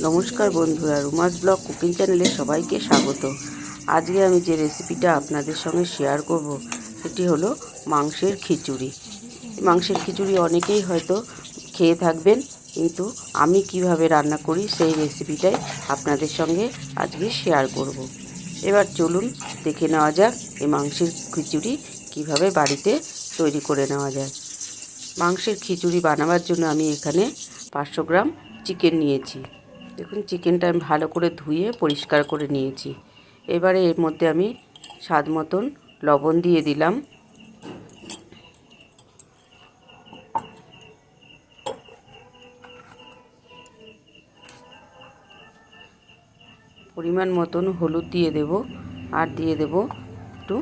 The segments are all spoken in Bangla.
নমস্কার বন্ধুরা, রুমাস ব্লগ কুকিং চ্যানেলে সবাইকে স্বাগত। আজকে আমি যে রেসিপিটা আপনাদের সঙ্গে শেয়ার করব সেটি হলো মাংসের খিচুড়ি। মাংসের খিচুড়ি অনেকেই হয়তো খেয়ে থাকবেন, কিন্তু আমি কিভাবে রান্না করি সেই রেসিপিটাই আপনাদের সঙ্গে আজকে শেয়ার করব। এবার চলুন দেখে নেওয়া যাক এই মাংসের খিচুড়ি কিভাবে বাড়িতে তৈরি করে নেওয়া যায়। মাংসের খিচুড়ি বানাবার জন্য আমি এখানে 500 গ্রাম চিকেন নিয়েছি। দেখুন, চিকেনটা আমি ভালো করে ধুয়ে পরিষ্কার করে নিয়েছি। এবারে এর মধ্যে আমি স্বাদ মতন লবণ দিয়ে দিলাম। পরিমাণ মতন হলুদ দিয়ে দেব, আর দিয়ে দেব একটু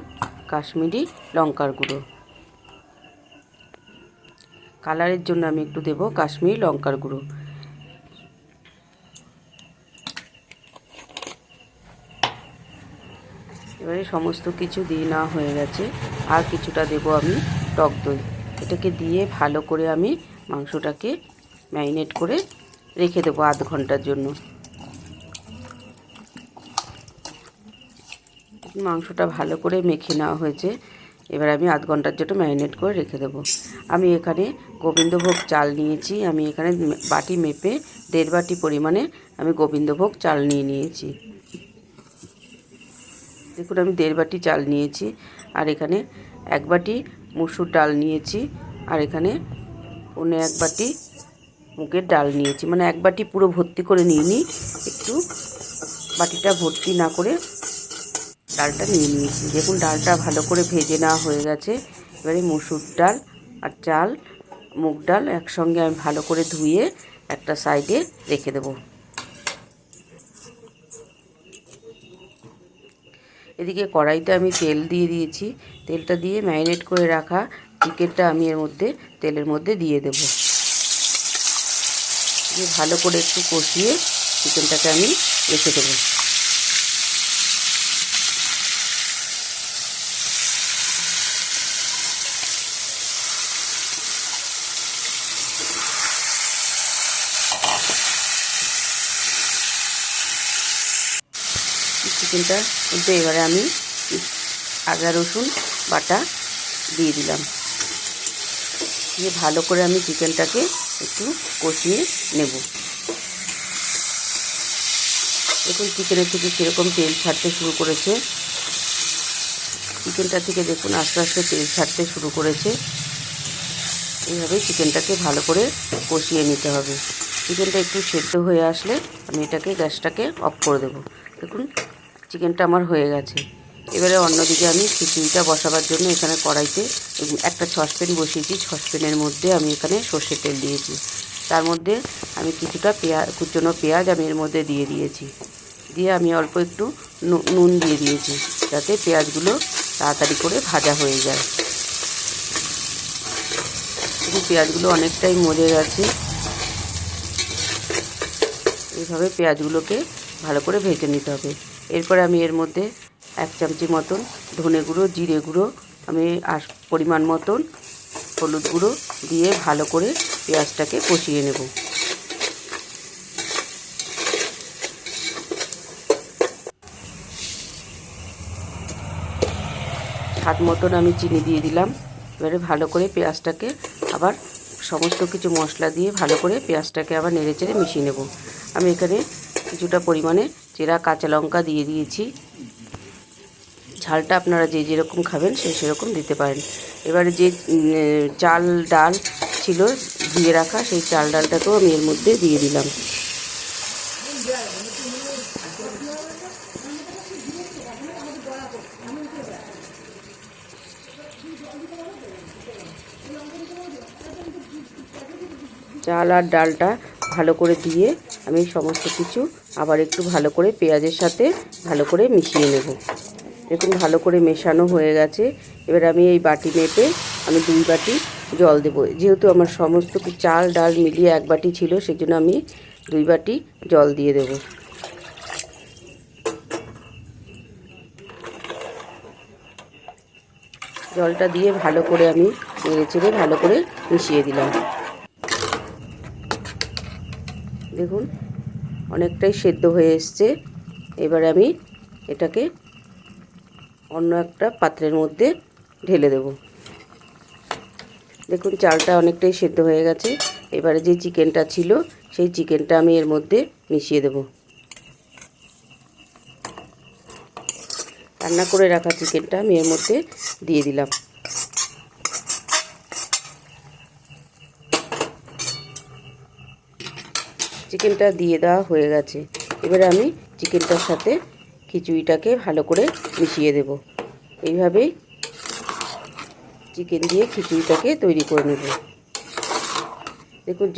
কাশ্মীরি লঙ্কার গুঁড়ো। কালারের জন্য আমি একটু দেব কাশ্মীরি লঙ্কার গুঁড়ো। এবারে সমস্ত কিছু দিয়ে নেওয়া হয়ে গেছে, আর কিছুটা দেব আমি টক দই। এটাকে দিয়ে ভালো করে আমি মাংসটাকে ম্যারিনেট করে রেখে দেবো আধ ঘন্টার জন্য। মাংসটা ভালো করে মেখে নেওয়া হয়েছে, এবার আমি আধ ঘন্টার জন্য ম্যারিনেট করে রেখে দেবো। আমি এখানে গোবিন্দভোগ চাল নিয়েছি। আমি এখানে বাটি মেপে 1.5 বাটি পরিমাণে আমি গোবিন্দভোগ চাল নিয়েছি। দেখুন, আমি 1.5 বাটি চাল নিয়েছি, আর এখানে 1 বাটি মসুর ডাল নিয়েছি, আর এখানে 1.25 বাটি মুগের ডাল নিয়েছি। মানে 1 বাটি পুরো ভর্তি করে নিইনি, একটু বাটিটা ভর্তি না করে ডালটা নিয়ে নিয়েছি। দেখুন, ডালটা ভালো করে ভেজে নেওয়া হয়ে গেছে। এবারে মসুর ডাল আর চাল, মুগ ডাল একসঙ্গে আমি ভালো করে ধুয়ে একটা সাইডে রেখে দেবো। এদিকে কড়াইতে আমি তেল দিয়ে দিয়েছি। তেলটা দিয়ে ম্যারিনেট করে রাখা চিকেনটা আমি এর মধ্যে তেলের মধ্যে দিয়ে দেব। দিয়ে ভালো করে একটু কষিয়ে চিকেনটাকে আমি রেখে দেবো। চিকেনটার মধ্যে এবারে আমি আদা রসুন বাটা দিয়ে দিলাম। দিয়ে ভালো করে আমি চিকেনটাকে একটু কষিয়ে নেব। দেখুন, চিকেনের থেকে কীরকম তেল ছাড়তে শুরু করেছে। চিকেনটা থেকে দেখুন আস্তে আস্তে তেল ছাড়তে শুরু করেছে। এইভাবেই চিকেনটাকে ভালো করে কষিয়ে নিতে হবে। চিকেনটা একটু সেদ্ধ হয়ে আসলে আমি এটাকে গ্যাসটাকে অফ করে দেব। দেখুন, চিকেনটা আমার হয়ে গেছে। এবারে অন্যদিকে আমি খিচুড়িটা বসাবার জন্য এখানে কড়াইতে একটা সসপ্যান বসিয়েছি। সসপ্যানের মধ্যে আমি এখানে সর্ষের তেল দিয়েছি। তার মধ্যে আমি কিছুটা কুচনো পেঁয়াজ আমি এর মধ্যে দিয়ে দিয়েছি। দিয়ে আমি অল্প একটু নুন দিয়ে দিয়েছি, যাতে পেঁয়াজগুলো তাড়াতাড়ি করে ভাজা হয়ে যায়। কিন্তু পেঁয়াজগুলো অনেকটাই মরে গেছে। এইভাবে পেঁয়াজগুলোকে ভালো করে ভেজে নিতে হবে। এরপরে আমি এর মধ্যে 1 চামচি মতন ধনে গুঁড়ো, জিরে গুঁড়ো, আমি পরিমাণ মতন হলুদ গুঁড়ো দিয়ে ভালো করে পেঁয়াজটাকে কষিয়ে নেব। স্বাদ মতন আমি চিনি দিয়ে দিলাম। এবারে ভালো করে পেঁয়াজটাকে আবার সমস্ত কিছু মশলা দিয়ে ভালো করে পেঁয়াজটাকে আবার নেড়েচেড়ে মিশিয়ে নেব। আমি এখানে কিছুটা পরিমাণে চেরা কাঁচা লঙ্কা দিয়ে দিয়েছি। ঝালটা আপনারা যে যেরকম খাবেন সেরকম দিতে পারেন। এবারে যে চাল ডাল ছিল ধুয়ে রাখা, সেই চাল ডালটাকেও আমি এর মধ্যে দিয়ে দিলাম। চাল আর ডালটা ভালো করে দিয়ে আমি সমস্ত কিছু আবার একটু ভালো করে পেঁয়াজের সাথে ভালো করে মিশিয়ে নেব। দেখুন, ভালো করে মেশানো হয়ে গেছে। এবার আমি এই বাটি মেপে আমি 2 বাটি জল দেব। যেহেতু আমার সমস্ত চাল ডাল মিলিয়ে 1 বাটি ছিল, সেজন্য আমি 2 বাটি জল দিয়ে দেব। জলটা দিয়ে ভালো করে আমি নেড়েচেড়ে ভালো করে মিশিয়ে দিলাম। দেখুন, অনেকটাই সেদ্ধ হয়ে এসছে। এবার আমি এটাকে অন্য একটা পাত্রের মধ্যে ঢেলে দেব। দেখুন চালটা অনেকটাই সেদ্ধ হয়ে গেছে। এবারে যে চিকেনটা ছিল সেই চিকেনটা আমি এর মধ্যে মিশিয়ে দেব। রান্না করে রাখা চিকেনটা আমি এর মধ্যে দিয়ে দিলাম। চিকেনটা দিয়ে দেওয়া হয়ে গেছে। এবারে আমি চিকেনটার সাথে খিচুড়িটাকে ভালো করে মিশিয়ে দেব। এইভাবেই চিকেন দিয়ে খিচুড়িটাকে তৈরি করে নেব। দেখুন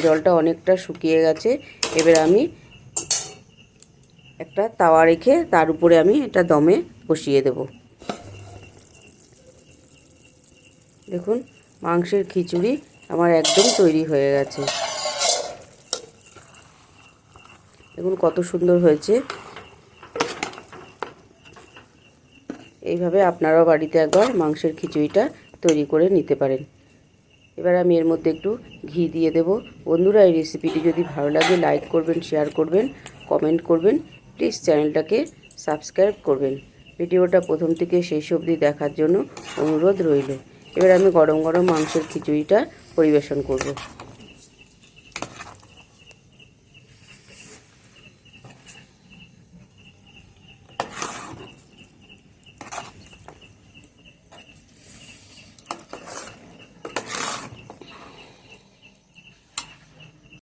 জলটা অনেকটা শুকিয়ে গেছে। এবার আমি একটা তাওয়া রেখে তার উপরে আমি এটা দমে বসিয়ে দেব। দেখুন মাংসের খিচুড়ি আমার একদম তৈরি হয়ে গেছে। দেখুন কত সুন্দর হয়েছে। এইভাবে আপনারাও বাড়িতে একবার মাংসের খিচুড়িটা তৈরি করে নিতে পারেন। এবার আমি এর মধ্যে একটু ঘি দিয়ে দেব। বন্ধুরা, এই রেসিপিটি যদি ভালো লাগে লাইক করবেন, শেয়ার করবেন, কমেন্ট করবেন। প্লিজ চ্যানেলটাকে সাবস্ক্রাইব করবেন। ভিডিওটা প্রথম থেকে শেষ অবধি দেখার জন্য অনুরোধ রইল। এবার আমি গরম গরম মাংসের খিচুড়িটা পরিবেশন করব।